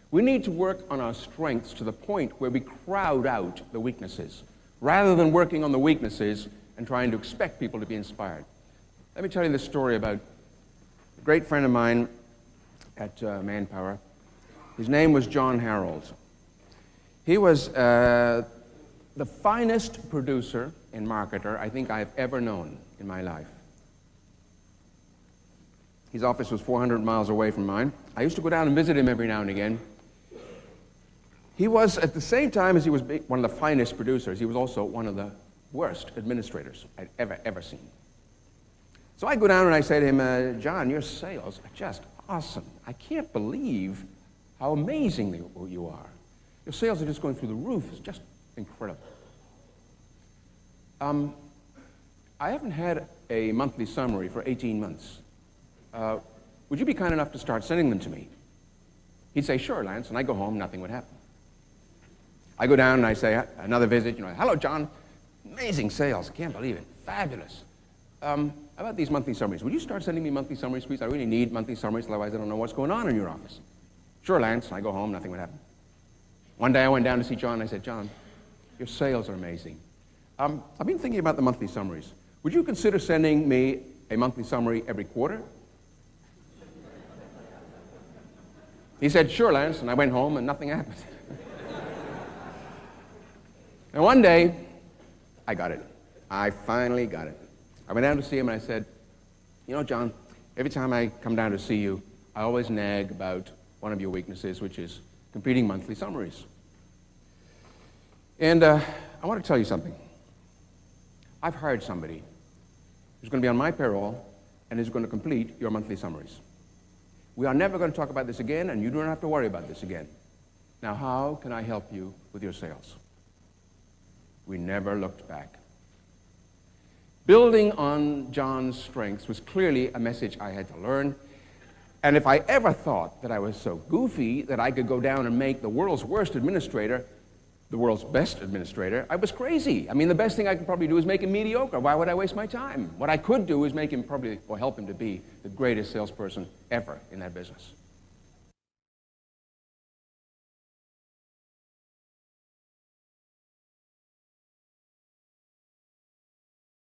We need to work on our strengths to the point where we crowd out the weaknesses, rather than working on the weaknesses and trying to expect people to be inspired. Let me tell you this story about a great friend of mine at Manpower. His name was John Harold. He was the finest producer and marketer I think I've ever known in my life. His office was 400 miles away from mine. I used to go down and visit him every now and again. He was, at the same time as he was one of the finest producers, he was also one of the worst administrators I'd ever seen. So I go down and I say to him, John, your sales are just awesome. I can't believe how amazing you are. Your sales are just going through the roof. It's just incredible. I haven't had a monthly summary for 18 months. Would you be kind enough to start sending them to me? He'd say, sure, Lance, and I go home, nothing would happen. I go down and I say, another visit, hello, John, amazing sales, I can't believe it, fabulous. How about these monthly summaries? Would you start sending me monthly summaries, please? I really need monthly summaries, otherwise I don't know what's going on in your office. Sure, Lance, and I go home, nothing would happen. One day I went down to see John, and I said, John, your sales are amazing. I've been thinking about the monthly summaries. Would you consider sending me a monthly summary every quarter? He said, sure, Lance, and I went home and nothing happened. And one day, I got it. I finally got it. I went down to see him and I said, John, every time I come down to see you, I always nag about one of your weaknesses, which is completing monthly summaries. And I want to tell you something. I've hired somebody who's going to be on my payroll and is going to complete your monthly summaries. We are never going to talk about this again, and you don't have to worry about this again. Now, how can I help you with your sales? We never looked back. Building on John's strengths was clearly a message I had to learn. And if I ever thought that I was so goofy that I could go down and make the world's worst administrator the world's best administrator, I was crazy. I mean, the best thing I could probably do is make him mediocre. Why would I waste my time? What I could do is make him probably, or help him to be the greatest salesperson ever in that business.